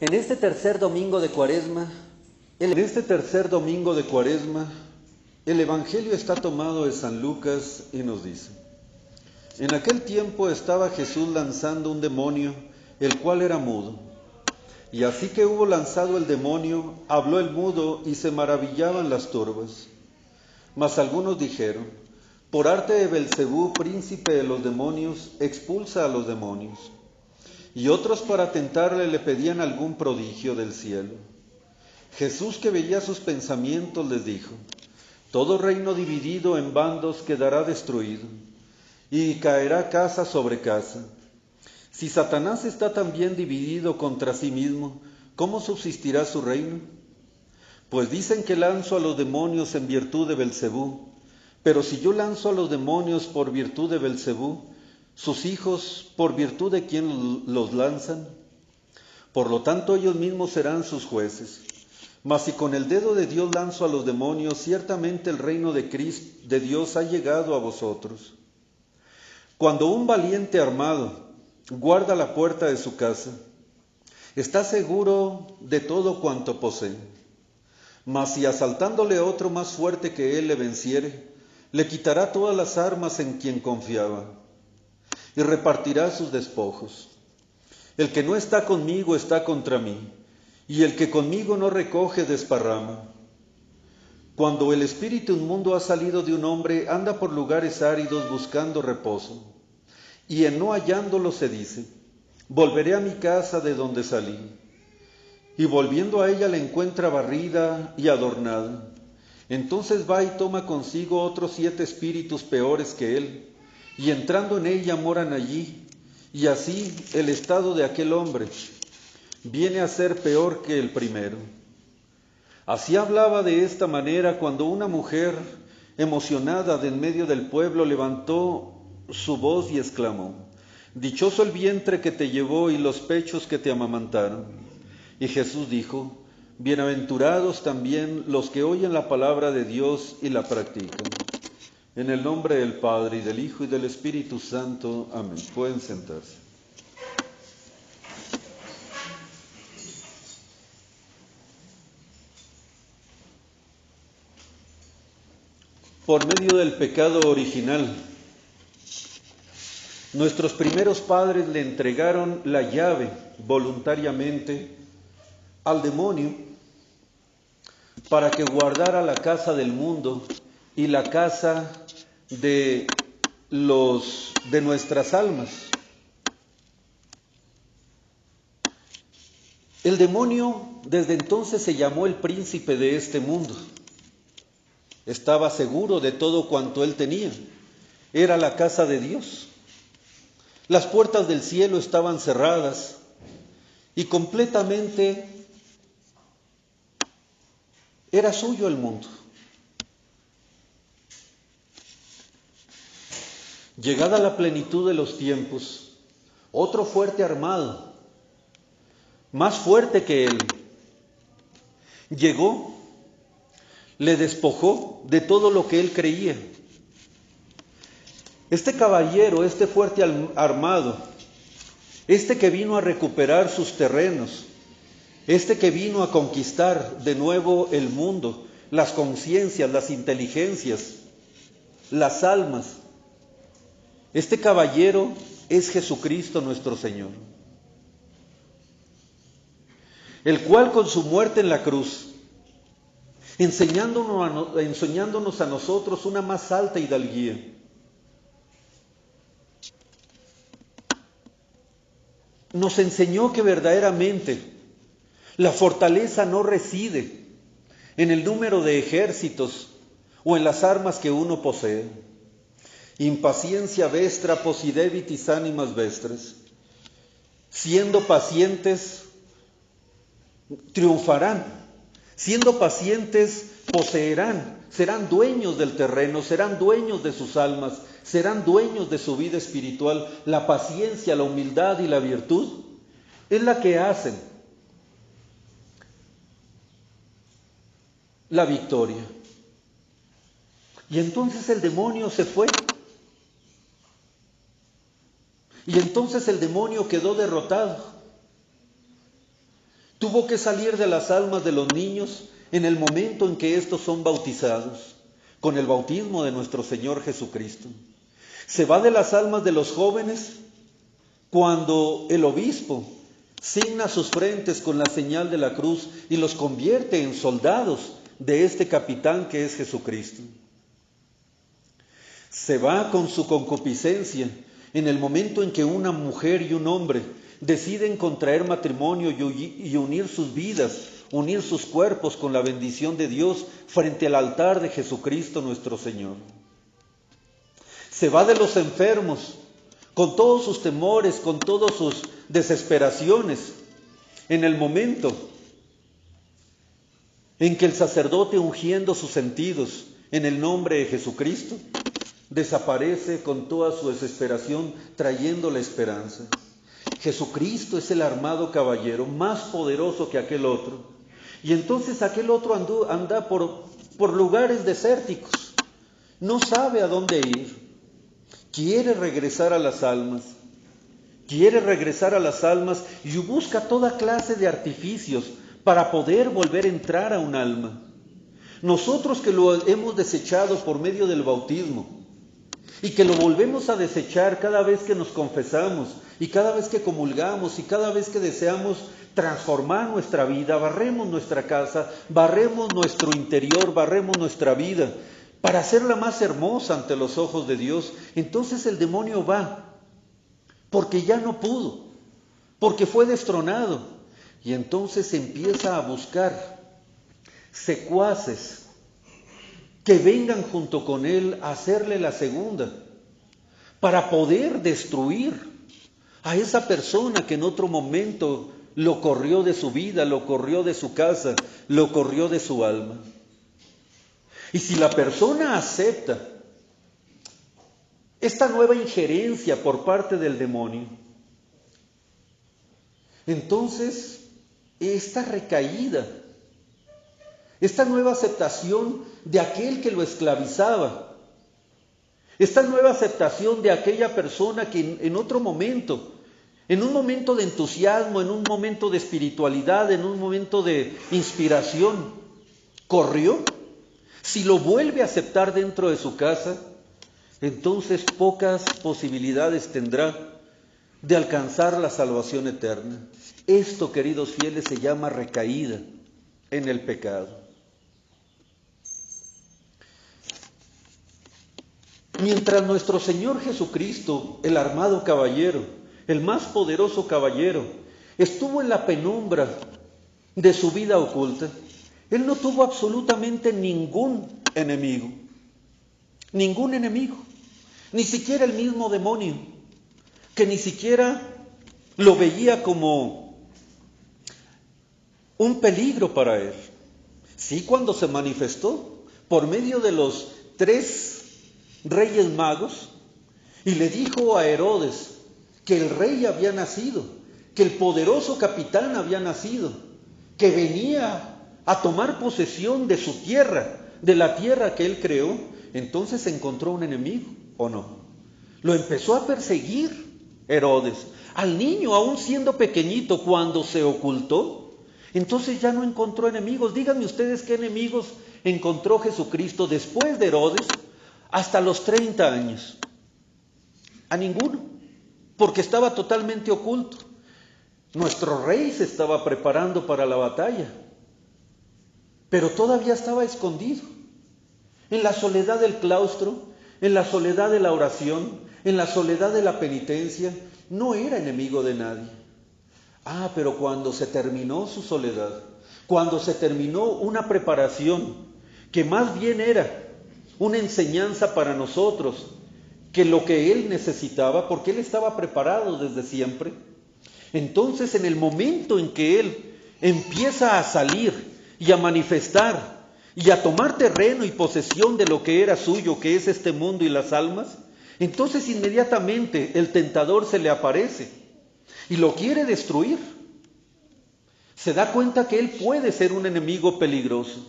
En este tercer domingo de Cuaresma, el Evangelio está tomado de San Lucas y nos dice: en aquel tiempo estaba Jesús lanzando un demonio, el cual era mudo. Y así que hubo lanzado el demonio, habló el mudo y se maravillaban las turbas. Mas algunos dijeron: por arte de Belcebú, príncipe de los demonios, expulsa a los demonios. Y otros, para tentarle, le pedían algún prodigio del cielo. Jesús, que veía sus pensamientos, les dijo: todo reino dividido en bandos quedará destruido, y caerá casa sobre casa. Si Satanás está también dividido contra sí mismo, ¿cómo subsistirá su reino? Pues dicen que lanzo a los demonios en virtud de Belcebú. Pero si yo lanzo a los demonios por virtud de Belcebú, sus hijos, ¿por virtud de quién los lanzan? Por lo tanto, ellos mismos serán sus jueces. Mas si con el dedo de Dios lanzo a los demonios, ciertamente el reino de Cristo, de Dios, ha llegado a vosotros. Cuando un valiente armado guarda la puerta de su casa, está seguro de todo cuanto posee. Mas si asaltándole otro más fuerte que él le venciere, le quitará todas las armas en quien confiaba, y repartirá sus despojos. El que no está conmigo está contra mí, y el que conmigo no recoge desparrama. Cuando el espíritu inmundo ha salido de un hombre, anda por lugares áridos buscando reposo, y en no hallándolo se dice: volveré a mi casa de donde salí. Y volviendo a ella la encuentra barrida y adornada. Entonces va y toma consigo otros 7 espíritus peores que él, y entrando en ella moran allí, y así el estado de aquel hombre viene a ser peor que el primero. Así hablaba de esta manera cuando una mujer, emocionada de en medio del pueblo, levantó su voz y exclamó: dichoso el vientre que te llevó y los pechos que te amamantaron. Y Jesús dijo: bienaventurados también los que oyen la palabra de Dios y la practican. En el nombre del Padre, y del Hijo, y del Espíritu Santo. Amén. Pueden sentarse. Por medio del pecado original, nuestros primeros padres le entregaron la llave voluntariamente al demonio para que guardara la casa del mundo y la casa de nuestras almas. El demonio desde entonces se llamó el príncipe de este mundo. Estaba seguro de todo cuanto él tenía. Era la casa de Dios. Las puertas del cielo estaban cerradas y completamente era suyo el mundo. Llegada la plenitud de los tiempos, otro fuerte armado, más fuerte que él, llegó, le despojó de todo lo que él creía. Este caballero, este fuerte armado, este que vino a recuperar sus terrenos, este que vino a conquistar de nuevo el mundo, las conciencias, las inteligencias, las almas, este caballero es Jesucristo nuestro Señor, el cual con su muerte en la cruz, enseñándonos a nosotros una más alta hidalguía, nos enseñó que verdaderamente la fortaleza no reside en el número de ejércitos o en las armas que uno posee. Impaciencia vestra posidebitis animas vestres. Siendo pacientes, triunfarán. Siendo pacientes, poseerán. Serán dueños del terreno, serán dueños de sus almas, serán dueños de su vida espiritual. La paciencia, la humildad y la virtud es la que hacen la victoria. Y entonces el demonio se fue. Y entonces el demonio quedó derrotado. tuvo que salir de las almas de los niños en el momento en que estos son bautizados, con el bautismo de nuestro Señor Jesucristo. Se va de las almas de los jóvenes cuando el obispo signa sus frentes con la señal de la cruz y los convierte en soldados de este capitán que es Jesucristo. Se va con su concupiscencia en el momento en que una mujer y un hombre deciden contraer matrimonio y unir sus vidas, unir sus cuerpos con la bendición de Dios frente al altar de Jesucristo nuestro Señor. Se va de los enfermos con todos sus temores, con todas sus desesperaciones, en el momento en que el sacerdote, ungiendo sus sentidos en el nombre de Jesucristo, desaparece con toda su desesperación, trayendo la esperanza. Jesucristo es el armado caballero, más poderoso que aquel otro. Y entonces aquel otro anda por lugares desérticos, no sabe a dónde ir. Quiere regresar a las almas, y busca toda clase de artificios para poder volver a entrar a un alma. Nosotros que lo hemos desechado por medio del bautismo y que lo volvemos a desechar cada vez que nos confesamos y cada vez que comulgamos y cada vez que deseamos transformar nuestra vida, barremos nuestra casa, barremos nuestro interior, barremos nuestra vida, para hacerla más hermosa ante los ojos de Dios. Entonces el demonio va, porque ya no pudo, porque fue destronado, y entonces empieza a buscar secuaces que vengan junto con él a hacerle la segunda, para poder destruir a esa persona que en otro momento lo corrió de su vida, lo corrió de su casa, lo corrió de su alma. Y si la persona acepta esta nueva injerencia por parte del demonio, entonces esta recaída, esta nueva aceptación de aquel que lo esclavizaba, esta nueva aceptación de aquella persona que en otro momento, en un momento de entusiasmo, en un momento de espiritualidad, en un momento de inspiración, corrió, si lo vuelve a aceptar dentro de su casa, entonces pocas posibilidades tendrá de alcanzar la salvación eterna. Esto, queridos fieles, se llama recaída en el pecado. Mientras nuestro Señor Jesucristo, el armado caballero, el más poderoso caballero, estuvo en la penumbra de su vida oculta, Él no tuvo absolutamente ningún enemigo, ni siquiera el mismo demonio, que ni siquiera lo veía como un peligro para él. Sí, cuando se manifestó por medio de los 3 reyes magos y le dijo a Herodes que el rey había nacido, que el poderoso capitán había nacido, que venía a tomar posesión de su tierra, de la tierra que él creó, entonces encontró un enemigo, ¿o no? Lo empezó a perseguir Herodes. Al niño, aún siendo pequeñito, cuando se ocultó, entonces ya no encontró enemigos. Díganme ustedes qué enemigos encontró Jesucristo después de Herodes hasta los 30 años. A ninguno, porque estaba totalmente oculto. Nuestro rey se estaba preparando para la batalla, pero todavía estaba escondido, en la soledad del claustro, en la soledad de la oración, en la soledad de la penitencia. No era enemigo de nadie. Pero cuando se terminó su soledad, cuando se terminó una preparación que más bien era una enseñanza para nosotros que lo que él necesitaba, porque él estaba preparado desde siempre, entonces en el momento en que él empieza a salir y a manifestar y a tomar terreno y posesión de lo que era suyo, que es este mundo y las almas, entonces inmediatamente el tentador se le aparece y lo quiere destruir. Se da cuenta que él puede ser un enemigo peligroso.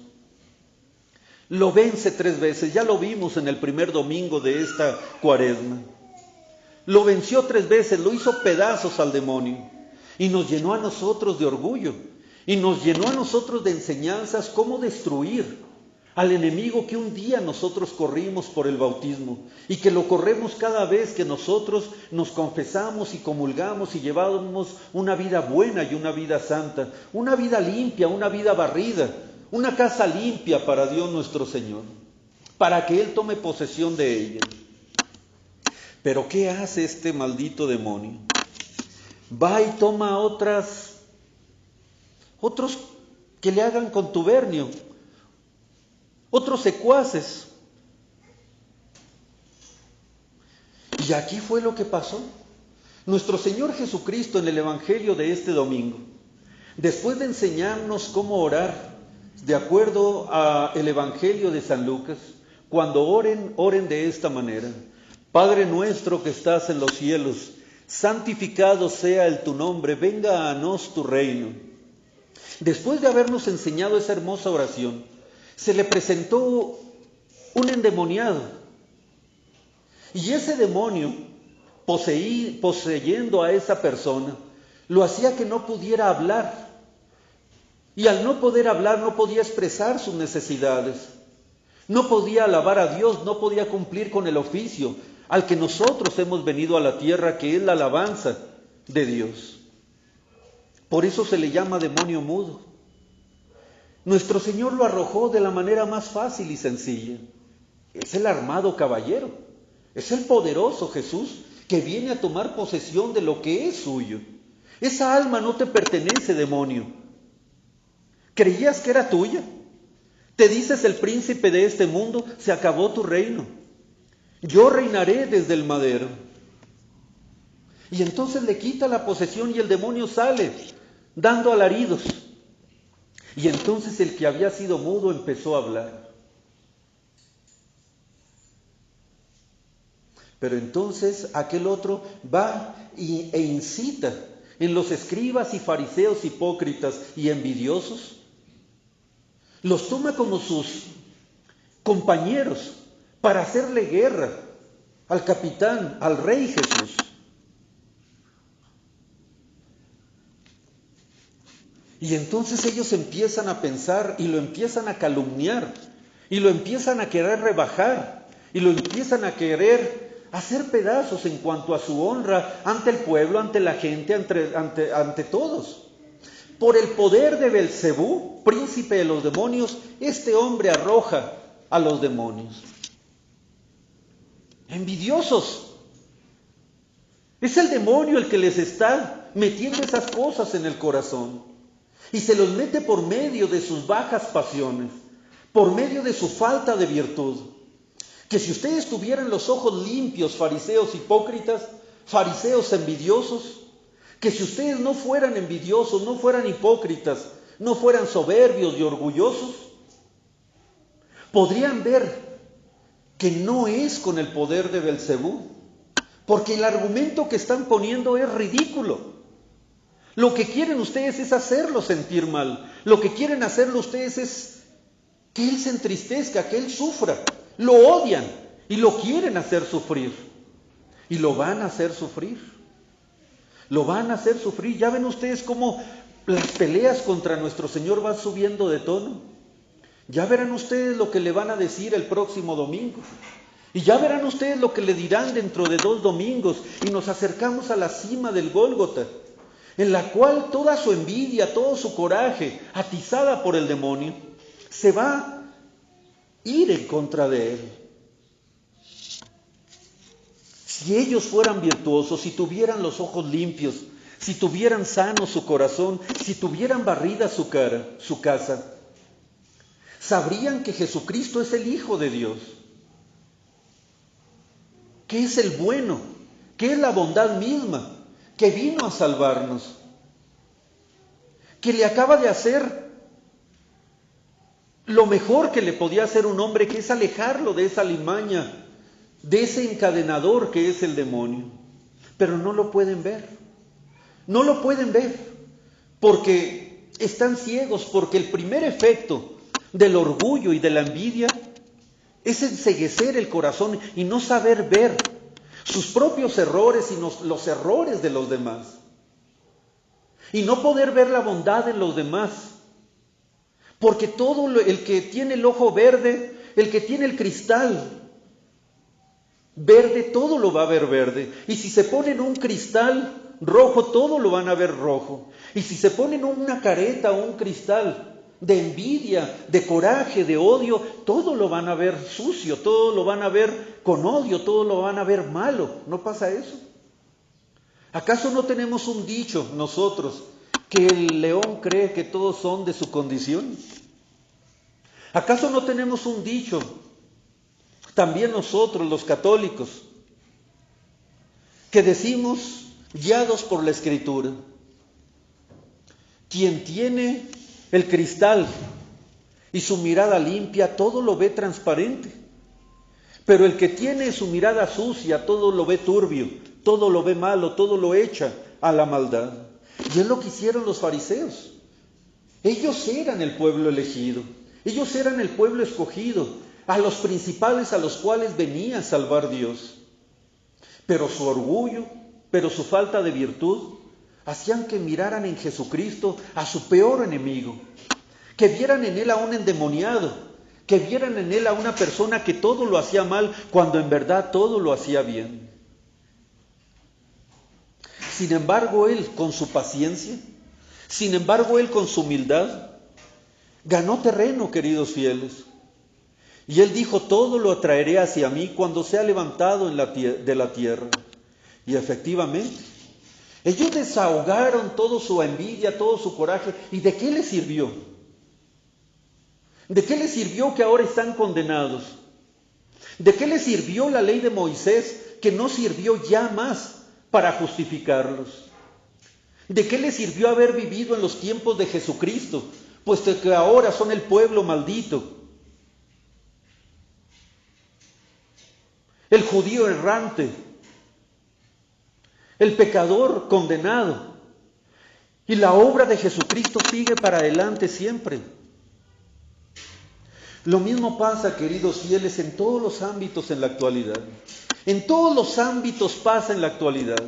Lo vence 3 veces, ya lo vimos en el primer domingo de esta cuaresma. Lo venció 3 veces, lo hizo pedazos al demonio y nos llenó a nosotros de orgullo. y nos llenó a nosotros de enseñanzas cómo destruir al enemigo que un día nosotros corrimos por el bautismo y que lo corremos cada vez que nosotros nos confesamos y comulgamos y llevamos una vida buena y una vida santa, una vida limpia, una vida barrida, una casa limpia para Dios nuestro Señor, para que Él tome posesión de ella. Pero ¿qué hace este maldito demonio? Va y toma otros que le hagan contubernio, otros secuaces. Y aquí fue lo que pasó. Nuestro Señor Jesucristo en el Evangelio de este domingo, después de enseñarnos cómo orar, de acuerdo al Evangelio de San Lucas, cuando oren, oren de esta manera: Padre nuestro que estás en los cielos, santificado sea tu nombre, venga a nos tu reino. Después de habernos enseñado esa hermosa oración, se le presentó un endemoniado. Y ese demonio, poseyendo a esa persona, lo hacía que no pudiera hablar. Y al no poder hablar, no podía expresar sus necesidades. No podía alabar a Dios, no podía cumplir con el oficio al que nosotros hemos venido a la tierra, que es la alabanza de Dios. Por eso se le llama demonio mudo. Nuestro Señor lo arrojó de la manera más fácil y sencilla. Es el armado caballero, es el poderoso Jesús que viene a tomar posesión de lo que es suyo. Esa alma no te pertenece, demonio. ¿Creías que era tuya? Te dices el príncipe de este mundo, se acabó tu reino. Yo reinaré desde el madero. Y entonces le quita la posesión y el demonio sale dando alaridos. Y entonces el que había sido mudo empezó a hablar. Pero entonces aquel otro va e incita en los escribas y fariseos hipócritas y envidiosos. Los toma como sus compañeros para hacerle guerra al capitán, al rey Jesús. Y entonces ellos empiezan a pensar y lo empiezan a calumniar y lo empiezan a querer rebajar y lo empiezan a querer hacer pedazos en cuanto a su honra ante el pueblo, ante la gente, ante todos. Por el poder de Belcebú, príncipe de los demonios, este hombre arroja a los demonios. Envidiosos. Es el demonio el que les está metiendo esas cosas en el corazón. Y se los mete por medio de sus bajas pasiones, por medio de su falta de virtud. Que si ustedes tuvieran los ojos limpios, fariseos hipócritas, fariseos envidiosos, que si ustedes no fueran envidiosos, no fueran hipócritas, no fueran soberbios y orgullosos, podrían ver que no es con el poder de Belcebú, porque el argumento que están poniendo es ridículo. Lo que quieren ustedes es hacerlo sentir mal. Lo que quieren hacerlo ustedes es que él se entristezca, que él sufra. Lo odian y lo quieren hacer sufrir. Y lo van a hacer sufrir. Lo van a hacer sufrir. Ya ven ustedes cómo las peleas contra nuestro Señor van subiendo de tono. Ya verán ustedes lo que le van a decir el próximo domingo. Y ya verán ustedes lo que le dirán dentro de 2 domingos. Y nos acercamos a la cima del Gólgota, en la cual toda su envidia, todo su coraje, atizada por el demonio, se va a ir en contra de él. Si ellos fueran virtuosos, si tuvieran los ojos limpios, si tuvieran sano su corazón, si tuvieran barrida su casa, sabrían que Jesucristo es el Hijo de Dios, que es el bueno, que es la bondad misma, que vino a salvarnos, que le acaba de hacer lo mejor que le podía hacer un hombre, que es alejarlo de esa alimaña, de ese encadenador que es el demonio. Pero no lo pueden ver, no lo pueden ver, porque están ciegos, porque el primer efecto del orgullo y de la envidia es enceguecer el corazón y no saber ver sus propios errores y los errores de los demás. y no poder ver la bondad en los demás. Porque el que tiene el ojo verde, el que tiene el cristal verde, todo lo va a ver verde. Y si se ponen un cristal rojo, todo lo van a ver rojo. Y si se ponen una careta o un cristal de envidia, de coraje, de odio, todo lo van a ver sucio, todo lo van a ver con odio, todo lo van a ver malo. ¿No pasa eso? ¿Acaso no tenemos un dicho nosotros que el león cree que todos son de su condición? ¿Acaso no tenemos un dicho, también nosotros los católicos, que decimos, guiados por la Escritura, quien tiene el cristal y su mirada limpia, todo lo ve transparente, pero el que tiene su mirada sucia, todo lo ve turbio, todo lo ve malo, todo lo echa a la maldad? Y es lo que hicieron los fariseos. Ellos eran el pueblo elegido. Ellos eran el pueblo escogido, a los principales a los cuales venía a salvar Dios. Pero su orgullo, pero su falta de virtud, hacían que miraran en Jesucristo a su peor enemigo, que vieran en Él a un endemoniado, que vieran en Él a una persona que todo lo hacía mal, cuando en verdad todo lo hacía bien. Sin embargo, Él con su paciencia, sin embargo, Él con su humildad, ganó terreno, queridos fieles. Y Él dijo, todo lo atraeré hacia mí cuando sea levantado de la tierra. Y efectivamente, ellos desahogaron toda su envidia, todo su coraje. ¿Y de qué les sirvió? ¿De qué les sirvió que ahora están condenados? ¿De qué les sirvió la ley de Moisés, que no sirvió ya más para justificarlos? ¿De qué les sirvió haber vivido en los tiempos de Jesucristo, puesto que ahora son el pueblo maldito? El judío errante, el pecador condenado. Y la obra de Jesucristo sigue para adelante siempre. Lo mismo pasa, queridos fieles, en todos los ámbitos en la actualidad. En todos los ámbitos pasa en la actualidad.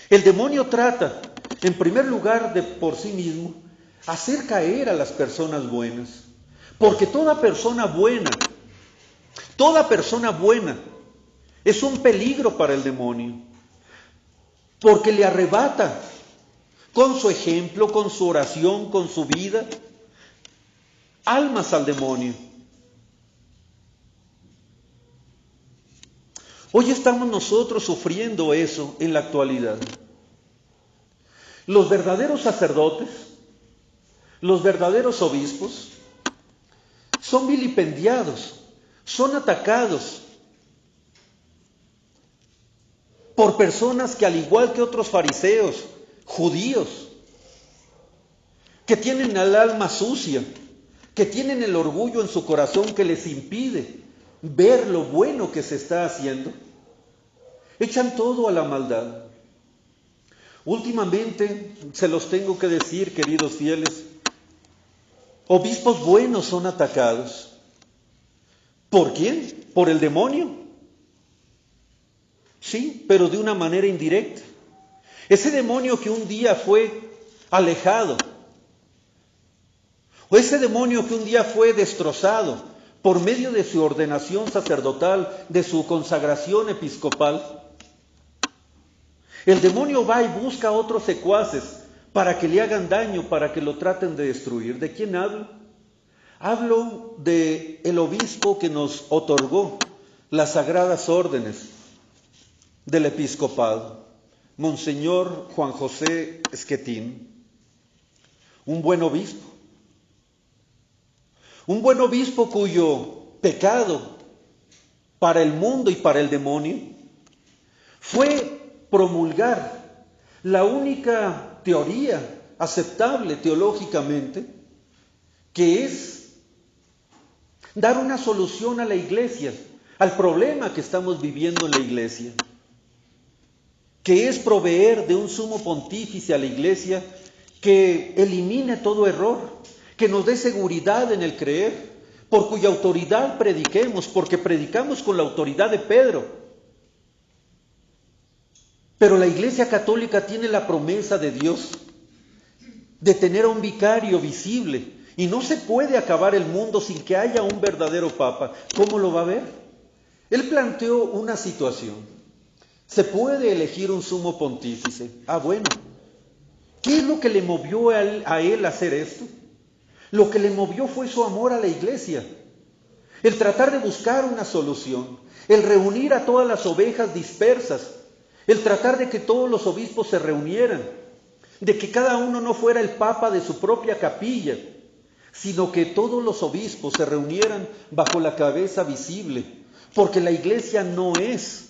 El demonio trata, en primer lugar, de por sí mismo, hacer caer a las personas buenas. Porque toda persona buena es un peligro para el demonio. Porque le arrebata con su ejemplo, con su oración, con su vida, almas al demonio. Hoy estamos nosotros sufriendo eso en la actualidad. Los verdaderos sacerdotes, los verdaderos obispos, son vilipendiados, son atacados por personas que, al igual que otros fariseos, judíos, que tienen el alma sucia, que tienen el orgullo en su corazón que les impide ver lo bueno que se está haciendo, echan todo a la maldad. Últimamente, se los tengo que decir, queridos fieles, obispos buenos son atacados. ¿Por quién? ¿Por el demonio? Sí, pero de una manera indirecta. Ese demonio que un día fue alejado, o ese demonio que un día fue destrozado por medio de su ordenación sacerdotal, de su consagración episcopal, el demonio va y busca a otros secuaces para que le hagan daño, para que lo traten de destruir. ¿De quién hablo? Hablo del obispo que nos otorgó las sagradas órdenes del episcopado, Monseñor Juan José Schetín. Un buen obispo cuyo pecado para el mundo y para el demonio fue promulgar la única teoría aceptable teológicamente, que es dar una solución a la iglesia, al problema que estamos viviendo en la iglesia, que es proveer de un sumo pontífice a la iglesia que elimine todo error, que nos dé seguridad en el creer, por cuya autoridad prediquemos, porque predicamos con la autoridad de Pedro. Pero la Iglesia Católica tiene la promesa de Dios de tener a un vicario visible. Y no se puede acabar el mundo sin que haya un verdadero papa. ¿Cómo lo va a ver? Él planteó una situación. Se puede elegir un sumo pontífice. Bueno. ¿Qué es lo que le movió a él a hacer esto? Lo que le movió fue su amor a la iglesia. El tratar de buscar una solución. El reunir a todas las ovejas dispersas. El tratar de que todos los obispos se reunieran. De que cada uno no fuera el papa de su propia capilla, sino que todos los obispos se reunieran bajo la cabeza visible. Porque la iglesia no es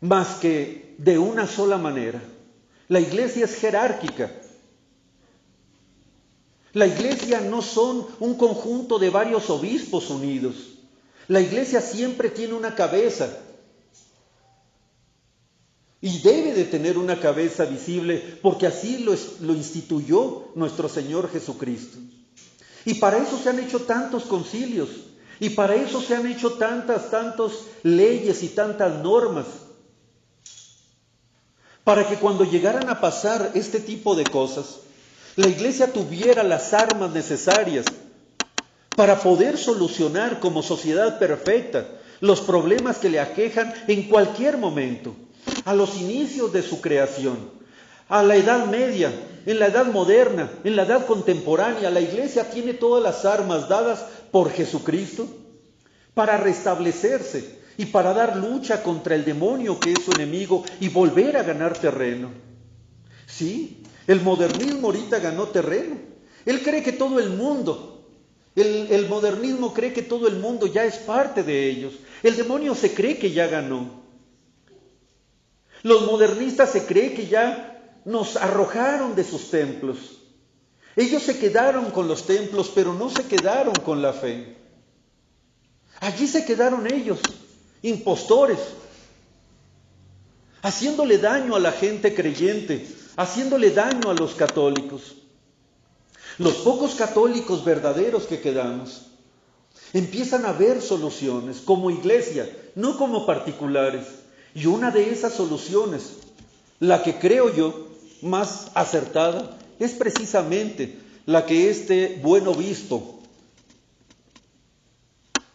más que de una sola manera. La iglesia es jerárquica. La iglesia no son un conjunto de varios obispos unidos. La iglesia siempre tiene una cabeza. Y debe de tener una cabeza visible, porque así lo instituyó nuestro Señor Jesucristo. Y para eso se han hecho tantos concilios. Y para eso se han hecho tantas leyes y tantas normas. Para que cuando llegaran a pasar este tipo de cosas, la iglesia tuviera las armas necesarias para poder solucionar como sociedad perfecta los problemas que le aquejan en cualquier momento, a los inicios de su creación, a la Edad Media, en la Edad Moderna, en la Edad Contemporánea. La iglesia tiene todas las armas dadas por Jesucristo para restablecerse y para dar lucha contra el demonio que es su enemigo y volver a ganar terreno. Sí, el modernismo ahorita ganó terreno. Él cree que todo el mundo, el modernismo cree que todo el mundo ya es parte de ellos. El demonio se cree que ya ganó. Los modernistas se cree que ya nos arrojaron de sus templos. Ellos se quedaron con los templos, pero no se quedaron con la fe. Allí se quedaron ellos, impostores, haciéndole daño a la gente creyente, haciéndole daño a los católicos. Los pocos católicos verdaderos que quedamos empiezan a ver soluciones como iglesia, no como particulares. Y una de esas soluciones, la que creo yo más acertada, es precisamente la que este buen obispo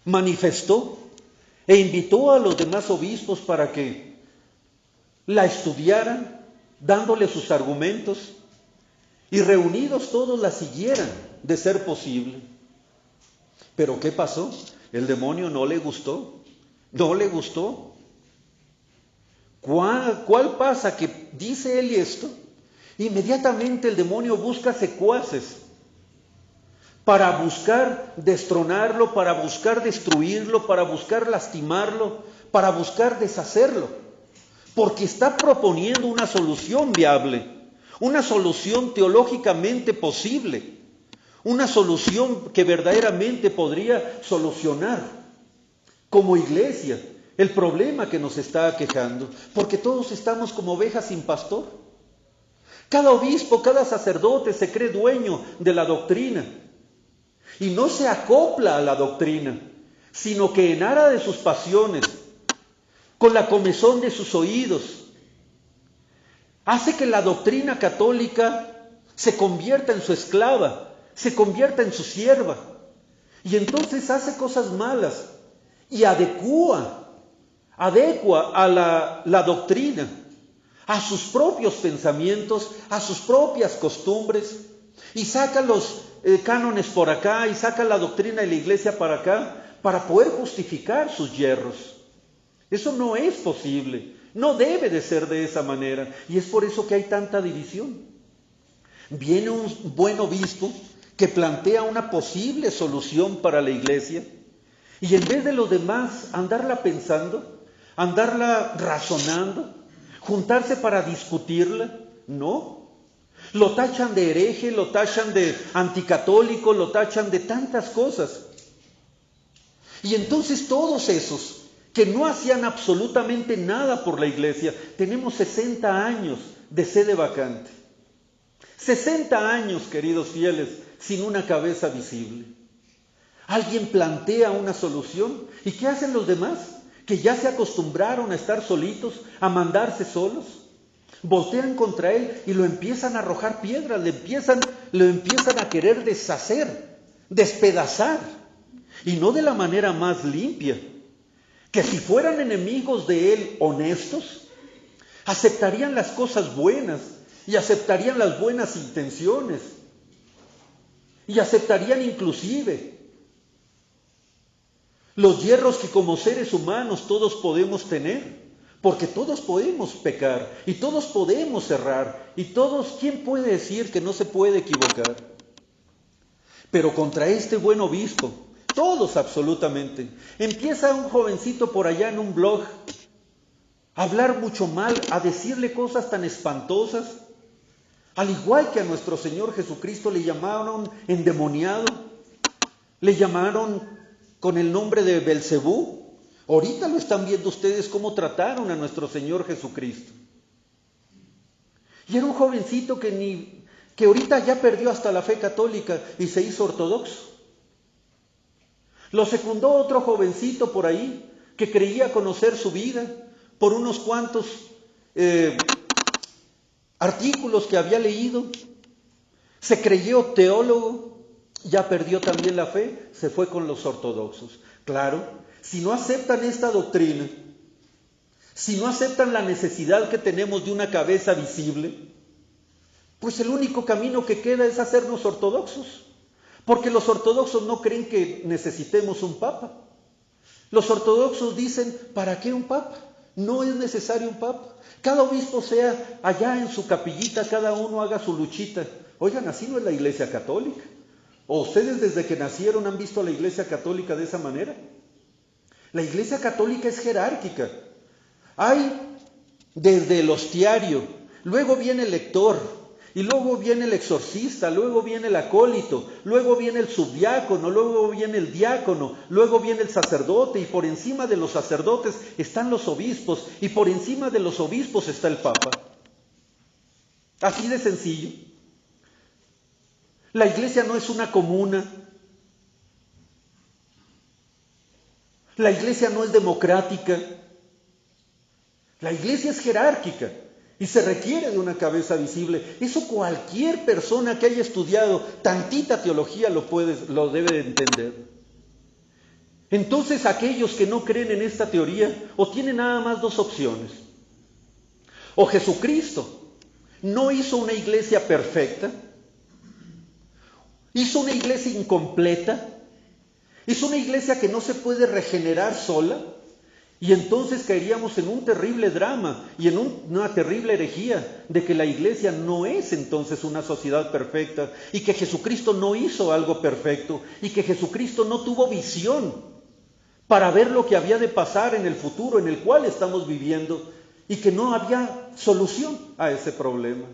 manifestó e invitó a los demás obispos para que la estudiaran, dándole sus argumentos, y reunidos todos la siguieran, de ser posible. Pero ¿qué pasó? El demonio no le gustó. ¿Cuál pasa? Que dice él esto, inmediatamente el demonio busca secuaces para buscar destronarlo, para buscar destruirlo, para buscar lastimarlo, para buscar deshacerlo, porque está proponiendo una solución viable, una solución teológicamente posible, una solución que verdaderamente podría solucionar como iglesia el problema que nos está aquejando, porque todos estamos como ovejas sin pastor. Cada obispo, cada sacerdote se cree dueño de la doctrina y no se acopla a la doctrina, sino que en aras de sus pasiones, con la comezón de sus oídos, hace que la doctrina católica se convierta en su esclava, se convierta en su sierva, y entonces hace cosas malas y adecua a la doctrina, a sus propios pensamientos, a sus propias costumbres, y saca los cánones por acá, y saca la doctrina de la iglesia para acá, para poder justificar sus yerros. Eso no es posible, no debe de ser de esa manera, y es por eso que hay tanta división. Viene un buen obispo que plantea una posible solución para la iglesia, y en vez de los demás andarla pensando, andarla razonando, juntarse para discutirla, no. Lo tachan de hereje, lo tachan de anticatólico, lo tachan de tantas cosas. Y entonces todos esos que no hacían absolutamente nada por la iglesia, tenemos 60 años de sede vacante. 60 años, queridos fieles, sin una cabeza visible. Alguien plantea una solución, ¿y qué hacen los demás? que ya se acostumbraron a estar solitos, a mandarse solos, voltean contra él y lo empiezan a arrojar piedras, lo empiezan a querer deshacer, despedazar, y no de la manera más limpia, que si fueran enemigos de él honestos, aceptarían las cosas buenas y aceptarían las buenas intenciones y aceptarían inclusive los hierros que como seres humanos todos podemos tener, porque todos podemos pecar y todos podemos errar y todos, ¿quién puede decir que no se puede equivocar? Pero contra este buen obispo, todos absolutamente, empieza un jovencito por allá en un blog a hablar mucho mal, a decirle cosas tan espantosas, al igual que a nuestro Señor Jesucristo le llamaron endemoniado, le llamaron con el nombre de Belcebú. Ahorita lo están viendo ustedes cómo trataron a nuestro Señor Jesucristo. Y era un jovencito que ahorita ya perdió hasta la fe católica y se hizo ortodoxo. Lo secundó otro jovencito por ahí que creía conocer su vida por unos cuantos artículos que había leído. Se creyó teólogo, ya perdió también la fe, se fue con los ortodoxos. Claro, si no aceptan esta doctrina, si no aceptan la necesidad que tenemos de una cabeza visible, pues el único camino que queda es hacernos ortodoxos. Porque los ortodoxos no creen que necesitemos un papa. Los ortodoxos dicen, ¿para qué un papa? No es necesario un papa. Cada obispo sea allá en su capillita, cada uno haga su luchita. Oigan, así no es la Iglesia Católica. ¿O ustedes desde que nacieron han visto a la Iglesia Católica de esa manera? La Iglesia Católica es jerárquica. Hay desde el hostiario, luego viene el lector, y luego viene el exorcista, luego viene el acólito, luego viene el subdiácono, luego viene el diácono, luego viene el sacerdote, y por encima de los sacerdotes están los obispos, y por encima de los obispos está el papa. Así de sencillo. La iglesia no es una comuna. La iglesia no es democrática. La iglesia es jerárquica. Y se requiere de una cabeza visible. Eso cualquier persona que haya estudiado tantita teología lo debe de entender. Entonces aquellos que no creen en esta teoría, o tienen nada más dos opciones. O Jesucristo no hizo una iglesia perfecta, hizo una iglesia incompleta, hizo una iglesia que no se puede regenerar sola, y entonces caeríamos en un terrible drama y en una terrible herejía de que la iglesia no es entonces una sociedad perfecta y que Jesucristo no hizo algo perfecto y que Jesucristo no tuvo visión para ver lo que había de pasar en el futuro en el cual estamos viviendo y que no había solución a ese problema.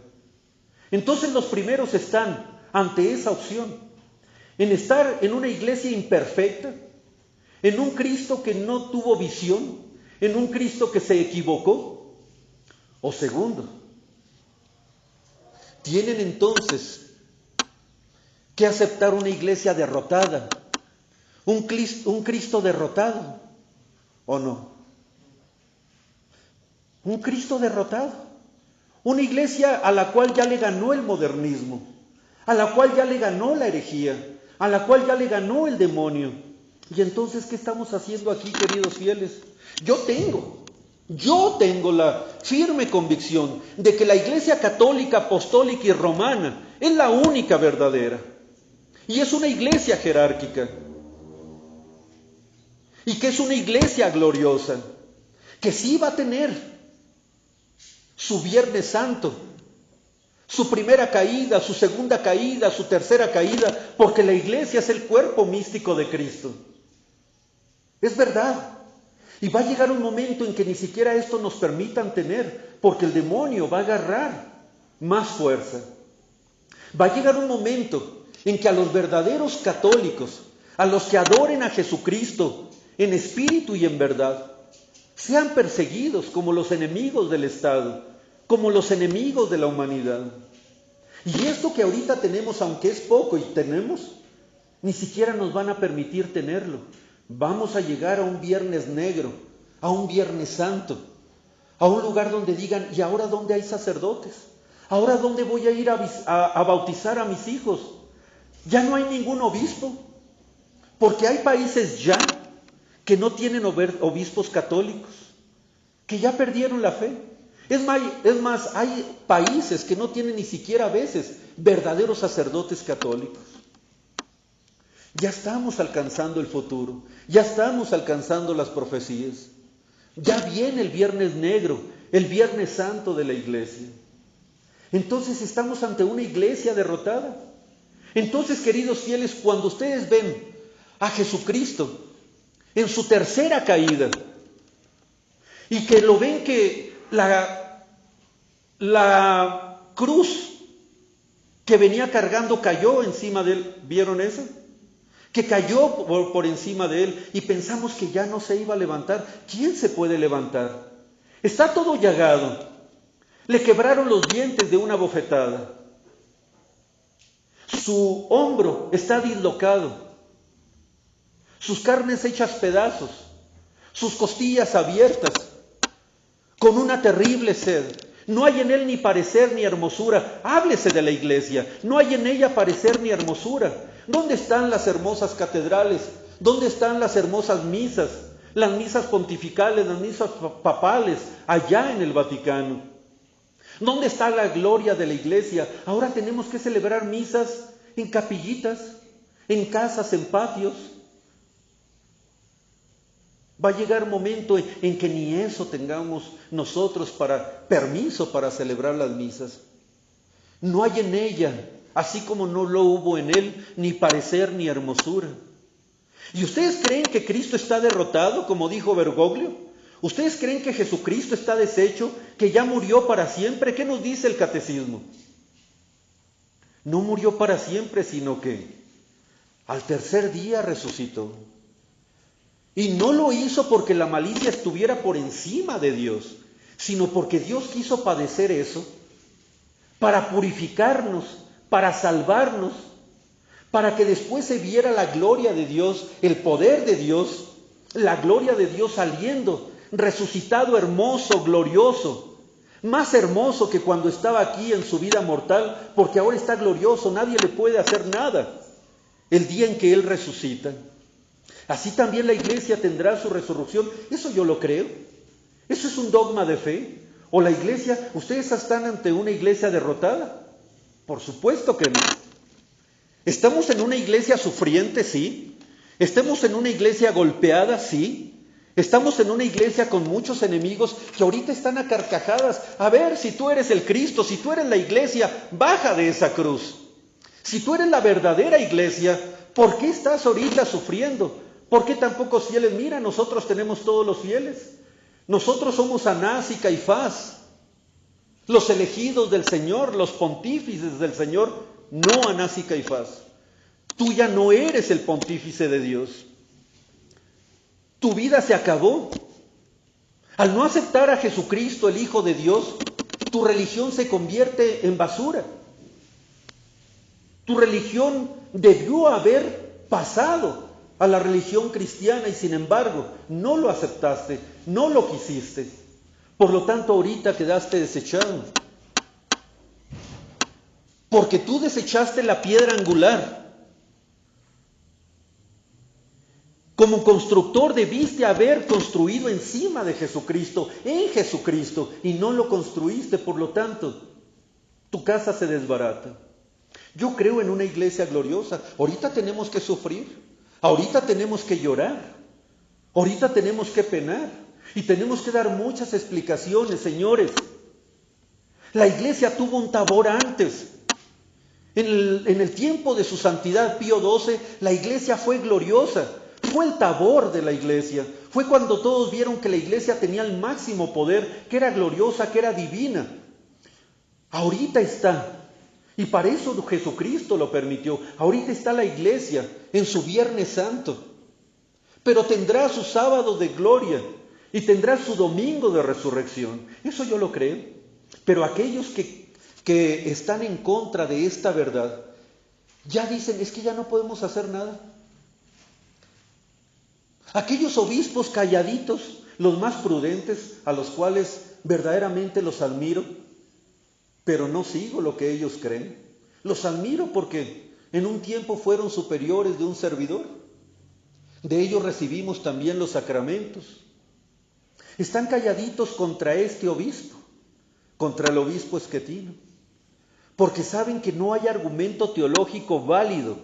Entonces los primeros están ante esa opción, en estar en una iglesia imperfecta, en un Cristo que no tuvo visión, en un Cristo que se equivocó. O segundo, tienen entonces que aceptar una iglesia derrotada, un Cristo derrotado, ¿o no? Un Cristo derrotado, una iglesia a la cual ya le ganó el modernismo, a la cual ya le ganó la herejía, a la cual ya le ganó el demonio. Y entonces, ¿qué estamos haciendo aquí, queridos fieles? Yo tengo la firme convicción de que la Iglesia Católica, Apostólica y Romana es la única verdadera. Y es una iglesia jerárquica. Y que es una iglesia gloriosa. Que sí va a tener su Viernes Santo, su primera caída, su segunda caída, su tercera caída, porque la iglesia es el cuerpo místico de Cristo. Es verdad. Y va a llegar un momento en que ni siquiera esto nos permitan tener, porque el demonio va a agarrar más fuerza. Va a llegar un momento en que a los verdaderos católicos, a los que adoren a Jesucristo en espíritu y en verdad, sean perseguidos como los enemigos del Estado, como los enemigos de la humanidad. Y esto que ahorita tenemos, aunque es poco y tenemos, ni siquiera nos van a permitir tenerlo. Vamos a llegar a un viernes negro, a un Viernes Santo, a un lugar donde digan, ¿y ahora dónde hay sacerdotes? ¿Ahora dónde voy a ir a bautizar a mis hijos? Ya no hay ningún obispo, porque hay países ya que no tienen obispos católicos, que ya perdieron la fe. Es más, hay países que no tienen ni siquiera a veces verdaderos sacerdotes católicos. Ya estamos alcanzando el futuro, ya estamos alcanzando las profecías. Ya viene el Viernes Negro, el Viernes Santo de la iglesia. Entonces estamos ante una iglesia derrotada. Entonces, queridos fieles, cuando ustedes ven a Jesucristo en su tercera caída y que lo ven que la cruz que venía cargando cayó encima de él, ¿vieron eso? Que cayó por encima de él y pensamos que ya no se iba a levantar. ¿Quién se puede levantar? Está todo llagado. Le quebraron los dientes de una bofetada. Su hombro está dislocado. Sus carnes hechas pedazos. Sus costillas abiertas. Con una terrible sed. No hay en él ni parecer ni hermosura. Háblese de la iglesia. No hay en ella parecer ni hermosura. ¿Dónde están las hermosas catedrales? ¿Dónde están las hermosas misas? Las misas pontificales, las misas papales, allá en el Vaticano. ¿Dónde está la gloria de la iglesia? Ahora tenemos que celebrar misas en capillitas, en casas, en patios. Va a llegar un momento en que ni eso tengamos nosotros permiso para celebrar las misas. No hay en ella, así como no lo hubo en él, ni parecer ni hermosura. ¿Y ustedes creen que Cristo está derrotado, como dijo Bergoglio? ¿Ustedes creen que Jesucristo está deshecho, que ya murió para siempre? ¿Qué nos dice el catecismo? No murió para siempre, sino que al tercer día resucitó. Y no lo hizo porque la malicia estuviera por encima de Dios, sino porque Dios quiso padecer eso para purificarnos, para salvarnos, para que después se viera la gloria de Dios, el poder de Dios, la gloria de Dios saliendo, resucitado, hermoso, glorioso, más hermoso que cuando estaba aquí en su vida mortal, porque ahora está glorioso, nadie le puede hacer nada el día en que Él resucita. Así también la iglesia tendrá su resurrección. Eso yo lo creo. Eso es un dogma de fe. O la iglesia, ¿ustedes están ante una iglesia derrotada? Por supuesto que no. ¿Estamos en una iglesia sufriente? Sí. ¿Estamos en una iglesia golpeada? Sí. ¿Estamos en una iglesia con muchos enemigos que ahorita están a carcajadas? A ver, si tú eres el Cristo, si tú eres la iglesia, baja de esa cruz. Si tú eres la verdadera iglesia, ¿por qué estás ahorita sufriendo? ¿Por qué tan pocos fieles? Mira, nosotros tenemos todos los fieles. Nosotros somos Anás y Caifás, los elegidos del Señor, los pontífices del Señor, no Anás y Caifás. Tú ya no eres el pontífice de Dios. Tu vida se acabó. Al no aceptar a Jesucristo, el Hijo de Dios, tu religión se convierte en basura. Tu religión debió haber pasado a la religión cristiana y sin embargo no lo aceptaste, no lo quisiste. Por lo tanto ahorita quedaste desechado. Porque tú desechaste la piedra angular. Como constructor debiste haber construido encima de Jesucristo, en Jesucristo, y no lo construiste, por lo tanto tu casa se desbarata. Yo creo en una iglesia gloriosa. Ahorita tenemos que sufrir. Ahorita tenemos que llorar, ahorita tenemos que penar y tenemos que dar muchas explicaciones, señores. La iglesia tuvo un Tabor antes. En el tiempo de su santidad Pío XII, la iglesia fue gloriosa. Fue el Tabor de la iglesia. Fue cuando todos vieron que la iglesia tenía el máximo poder, que era gloriosa, que era divina. Ahorita está. Y para eso Jesucristo lo permitió. Ahorita está la iglesia en su Viernes Santo. Pero tendrá su sábado de gloria y tendrá su domingo de resurrección. Eso yo lo creo. Pero aquellos que están en contra de esta verdad, ya dicen, es que ya no podemos hacer nada. Aquellos obispos calladitos, los más prudentes, a los cuales verdaderamente los admiro, pero no sigo lo que ellos creen. Los admiro porque en un tiempo fueron superiores de un servidor. De ellos recibimos también los sacramentos. Están calladitos contra este obispo, contra el obispo Schettino, porque saben que no hay argumento teológico válido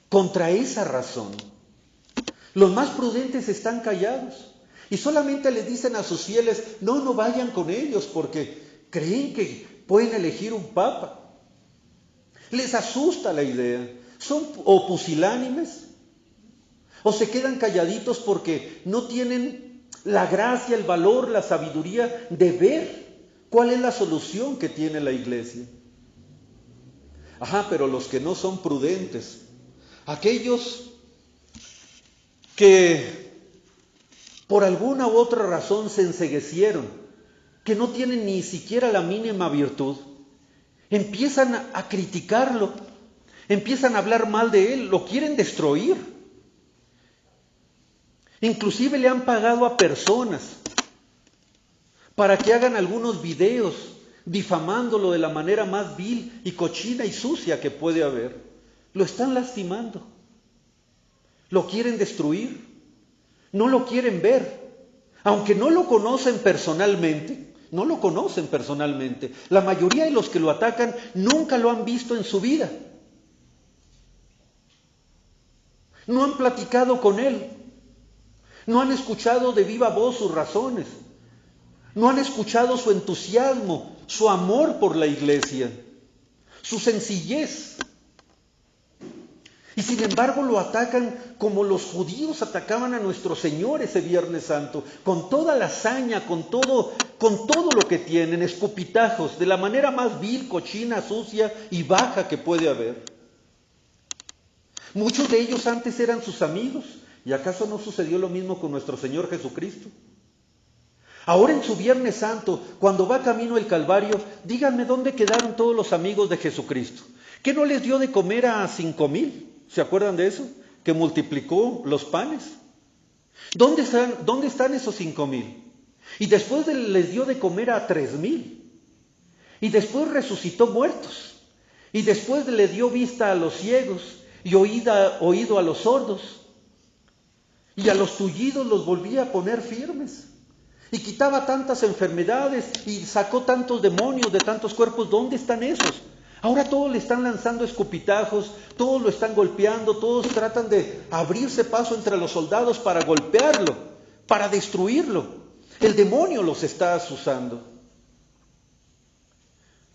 contra esa razón. Los más prudentes están callados y solamente les dicen a sus fieles, no vayan con ellos porque creen que pueden elegir un papa. Les asusta la idea. Son o pusilánimes o se quedan calladitos porque no tienen la gracia, el valor, la sabiduría de ver cuál es la solución que tiene la iglesia. Pero los que no son prudentes, aquellos que por alguna u otra razón se enceguecieron, que no tienen ni siquiera la mínima virtud, empiezan a criticarlo, empiezan a hablar mal de él, lo quieren destruir. Inclusive le han pagado a personas para que hagan algunos videos difamándolo de la manera más vil y cochina y sucia que puede haber. Lo están lastimando. Lo quieren destruir. No lo quieren ver. Aunque no lo conocen personalmente, La mayoría de los que lo atacan nunca lo han visto en su vida. No han platicado con él. No han escuchado de viva voz sus razones. No han escuchado su entusiasmo, su amor por la iglesia, su sencillez. Y sin embargo lo atacan como los judíos atacaban a nuestro Señor ese Viernes Santo, con toda la hazaña, con todo lo que tienen, escupitajos, de la manera más vil, cochina, sucia y baja que puede haber. Muchos de ellos antes eran sus amigos. ¿Y acaso no sucedió lo mismo con nuestro Señor Jesucristo? Ahora en su Viernes Santo, cuando va camino el Calvario, díganme dónde quedaron todos los amigos de Jesucristo. ¿Qué no les dio de comer a 5,000? ¿Se acuerdan de eso? Que multiplicó los panes. ¿Dónde están esos 5,000? Y después les dio de comer a 3,000. Y después resucitó muertos. Y después le dio vista a los ciegos y oído a los sordos. Y a los tullidos los volvía a poner firmes. Y quitaba tantas enfermedades y sacó tantos demonios de tantos cuerpos. ¿Dónde están esos? Ahora todos le están lanzando escupitajos, todos lo están golpeando, todos tratan de abrirse paso entre los soldados para golpearlo, para destruirlo. El demonio los está asusando.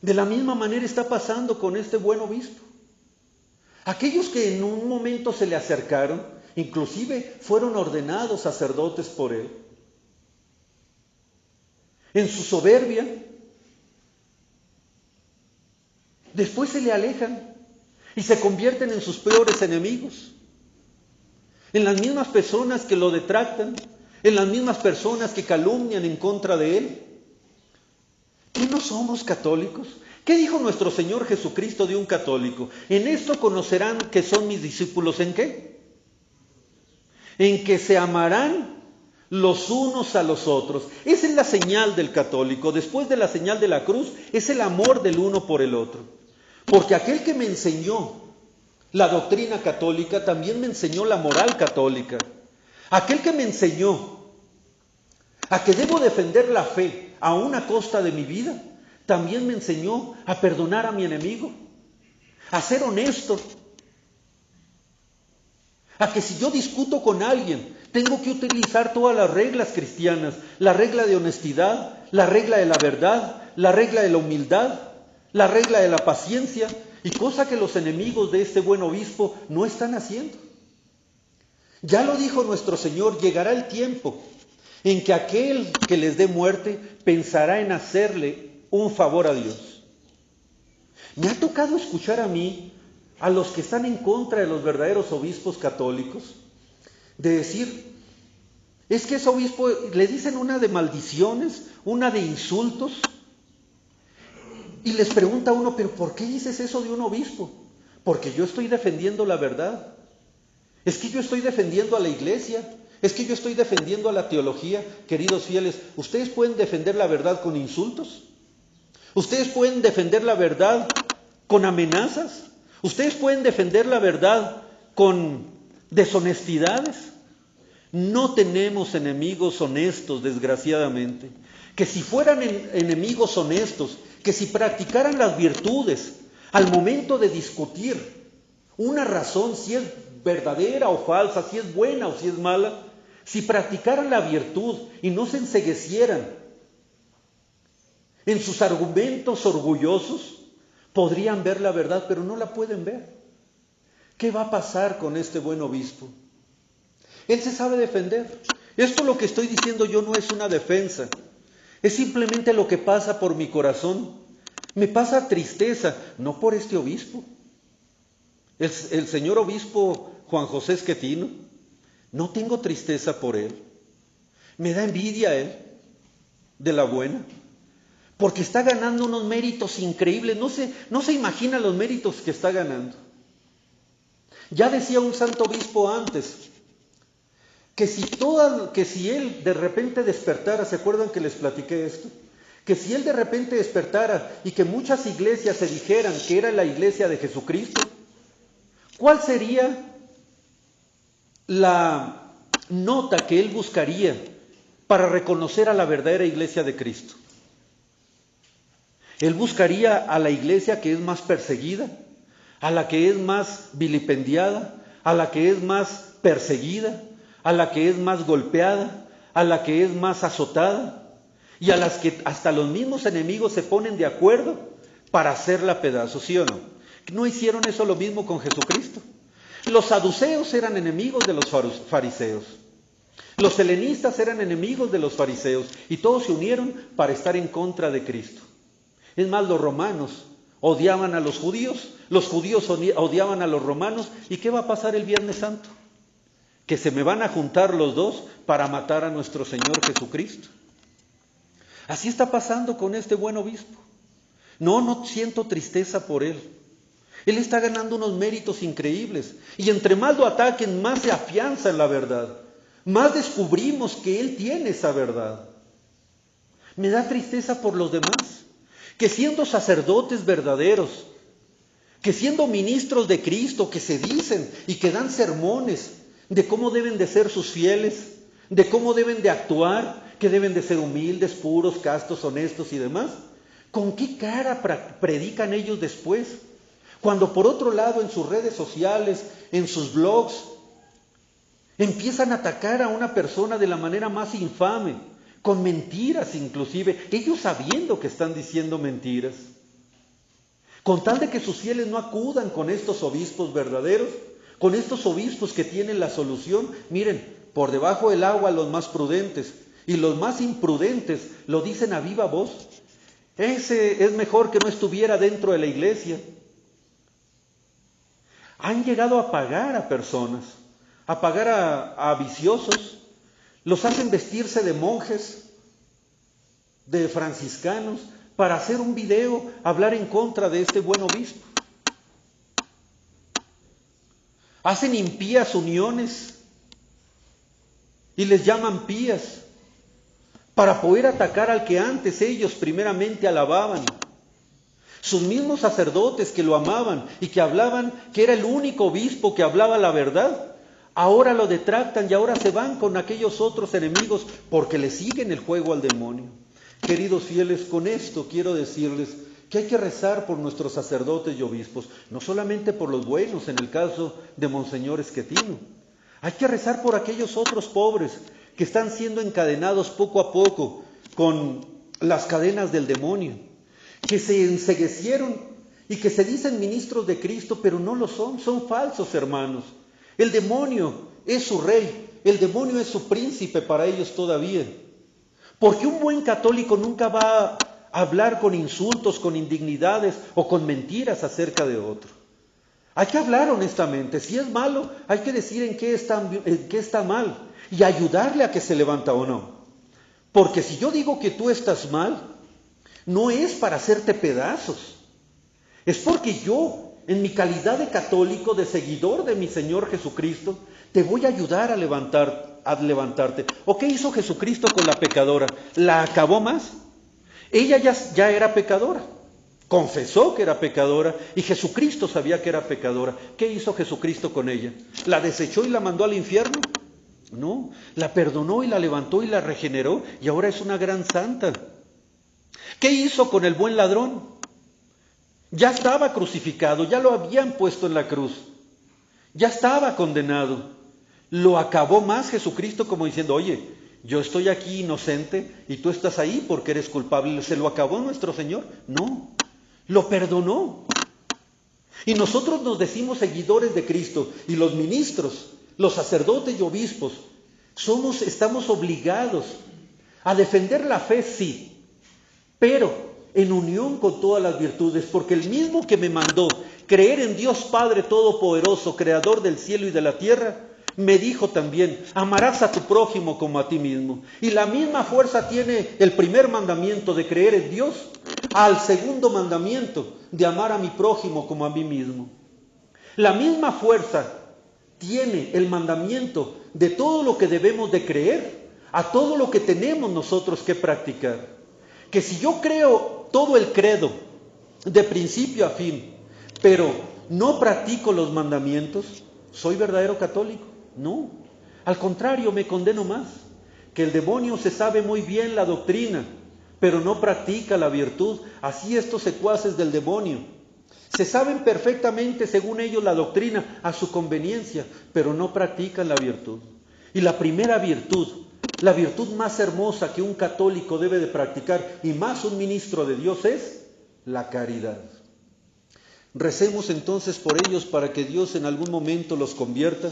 De la misma manera está pasando con este buen obispo. Aquellos que en un momento se le acercaron, inclusive fueron ordenados sacerdotes por él. En su soberbia, después se le alejan y se convierten en sus peores enemigos. En las mismas personas que lo detractan, en las mismas personas que calumnian en contra de él. ¿Qué no somos católicos? ¿Qué dijo nuestro Señor Jesucristo de un católico? En esto conocerán que son mis discípulos. ¿En qué? En que se amarán los unos a los otros. Esa es la señal del católico. Después de la señal de la cruz, es el amor del uno por el otro. Porque aquel que me enseñó la doctrina católica, también me enseñó la moral católica. Aquel que me enseñó a que debo defender la fe a una costa de mi vida, también me enseñó a perdonar a mi enemigo, a ser honesto, a que si yo discuto con alguien, tengo que utilizar todas las reglas cristianas, la regla de honestidad, la regla de la verdad, la regla de la humildad, la regla de la paciencia, y cosa que los enemigos de este buen obispo no están haciendo. Ya lo dijo nuestro Señor, llegará el tiempo en que aquel que les dé muerte pensará en hacerle un favor a Dios. Me ha tocado escuchar a mí, a los que están en contra de los verdaderos obispos católicos, de decir, es que ese obispo, le dicen una de maldiciones, una de insultos, y les pregunta uno, pero ¿por qué dices eso de un obispo? Porque yo estoy defendiendo la verdad. Es que yo estoy defendiendo a la iglesia. Es que yo estoy defendiendo a la teología. Queridos fieles, ¿ustedes pueden defender la verdad con insultos? ¿Ustedes pueden defender la verdad con amenazas? ¿Ustedes pueden defender la verdad con deshonestidades? No tenemos enemigos honestos, desgraciadamente. Que si fueran enemigos honestos, que si practicaran las virtudes al momento de discutir una razón, si es verdadera o falsa, si es buena o si es mala, si practicaran la virtud y no se enceguecieran en sus argumentos orgullosos, podrían ver la verdad, pero no la pueden ver. ¿Qué va a pasar con este buen obispo? Él se sabe defender. Esto lo que estoy diciendo yo no es una defensa, es simplemente lo que pasa por mi corazón. Me pasa tristeza, no por este obispo. El señor obispo Juan José Schettino, no tengo tristeza por él. Me da envidia él, de la buena, porque está ganando unos méritos increíbles. No se imagina los méritos que está ganando. Ya decía un santo obispo antes, que si él de repente despertara, ¿se acuerdan que les platiqué esto? Que si él de repente despertara y que muchas iglesias se dijeran que era la iglesia de Jesucristo, ¿cuál sería la nota que él buscaría para reconocer a la verdadera iglesia de Cristo? Él buscaría a la iglesia que es más perseguida, a la que es más vilipendiada, a la que es más perseguida, a la que es más golpeada, a la que es más azotada, y a las que hasta los mismos enemigos se ponen de acuerdo para hacerla pedazos, ¿sí o no? ¿No hicieron eso lo mismo con Jesucristo? Los saduceos eran enemigos de los fariseos. Los helenistas eran enemigos de los fariseos y todos se unieron para estar en contra de Cristo. Es más, los romanos odiaban a los judíos odiaban a los romanos. ¿Y qué va a pasar el Viernes Santo? Que se me van a juntar los dos para matar a nuestro Señor Jesucristo. Así está pasando con este buen obispo. No siento tristeza por él. Él está ganando unos méritos increíbles. Y entre más lo ataquen, más se afianza en la verdad. Más descubrimos que él tiene esa verdad. Me da tristeza por los demás. Que siendo sacerdotes verdaderos, que siendo ministros de Cristo, que se dicen y que dan sermones de cómo deben de ser sus fieles, de cómo deben de actuar, que deben de ser humildes, puros, castos, honestos y demás, ¿con qué cara predican ellos después? Cuando por otro lado en sus redes sociales, en sus blogs, empiezan a atacar a una persona de la manera más infame, con mentiras inclusive, ellos sabiendo que están diciendo mentiras. Con tal de que sus fieles no acudan con estos obispos verdaderos, con estos obispos que tienen la solución, miren, por debajo del agua los más prudentes y los más imprudentes lo dicen a viva voz. Ese es mejor que no estuviera dentro de la iglesia. Han llegado a pagar a personas, a pagar a viciosos, los hacen vestirse de monjes, de franciscanos, para hacer un video, hablar en contra de este buen obispo. Hacen impías uniones y les llaman pías para poder atacar al que antes ellos primeramente alababan. Sus mismos sacerdotes que lo amaban y que hablaban que era el único obispo que hablaba la verdad, ahora lo detractan y ahora se van con aquellos otros enemigos porque le siguen el juego al demonio. Queridos fieles, con esto quiero decirles que hay que rezar por nuestros sacerdotes y obispos, no solamente por los buenos, en el caso de Monseñor Schettino. Hay que rezar por aquellos otros pobres que están siendo encadenados poco a poco con las cadenas del demonio, que se enceguecieron y que se dicen ministros de Cristo, pero no lo son falsos, hermanos. El demonio es su rey, el demonio es su príncipe para ellos todavía. Porque un buen católico nunca va a hablar con insultos, con indignidades o con mentiras acerca de otro. Hay que hablar honestamente. Si es malo, hay que decir en qué está mal y ayudarle a que se levanta o no. Porque si yo digo que tú estás mal, no es para hacerte pedazos. Es porque yo, en mi calidad de católico, de seguidor de mi Señor Jesucristo, te voy a ayudar a levantar haz levantarte. ¿O qué hizo Jesucristo con la pecadora? ¿La acabó más? Ella ya era pecadora. Confesó que era pecadora y Jesucristo sabía que era pecadora. ¿Qué hizo Jesucristo con ella? ¿La desechó y la mandó al infierno? No, la perdonó y la levantó y la regeneró y ahora es una gran santa. ¿Qué hizo con el buen ladrón? Ya estaba crucificado, ya lo habían puesto en la cruz, ya estaba condenado. Lo acabó más Jesucristo como diciendo, oye, yo estoy aquí inocente y tú estás ahí porque eres culpable. ¿Se lo acabó nuestro Señor? No, lo perdonó. Y nosotros nos decimos seguidores de Cristo y los ministros, los sacerdotes y obispos, estamos obligados a defender la fe, sí, pero en unión con todas las virtudes, porque el mismo que me mandó creer en Dios Padre Todopoderoso, Creador del cielo y de la tierra, me dijo también, amarás a tu prójimo como a ti mismo. Y la misma fuerza tiene el primer mandamiento de creer en Dios, al segundo mandamiento de amar a mi prójimo como a mí mismo. La misma fuerza tiene el mandamiento de todo lo que debemos de creer, a todo lo que tenemos nosotros que practicar. Que si yo creo todo el credo, de principio a fin, pero no practico los mandamientos, ¿soy verdadero católico? No, al contrario, me condeno más. Que el demonio se sabe muy bien la doctrina, pero no practica la virtud. Así estos secuaces del demonio se saben perfectamente, según ellos, la doctrina a su conveniencia, pero no practican la virtud. Y la primera virtud, la virtud más hermosa que un católico debe de practicar, y más un ministro de Dios, es la caridad. Recemos entonces por ellos para que Dios en algún momento los convierta,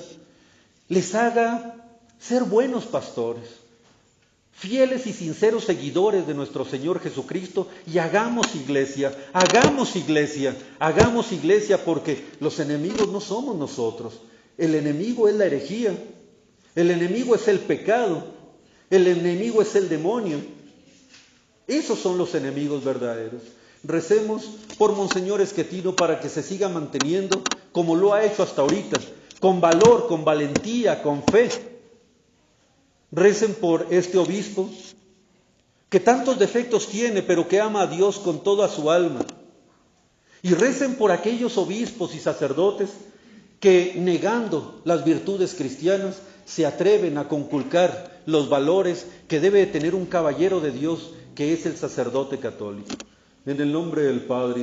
les haga ser buenos pastores, fieles y sinceros seguidores de nuestro Señor Jesucristo, y hagamos iglesia, porque los enemigos no somos nosotros. El enemigo es la herejía, el enemigo es el pecado, el enemigo es el demonio. Esos son los enemigos verdaderos. Recemos por Monseñor Esquetino para que se siga manteniendo como lo ha hecho hasta ahorita, con valor, con valentía, con fe. Recen por este obispo, que tantos defectos tiene, pero que ama a Dios con toda su alma. Y recen por aquellos obispos y sacerdotes que, negando las virtudes cristianas, se atreven a conculcar los valores que debe tener un caballero de Dios, que es el sacerdote católico. En el nombre del Padre,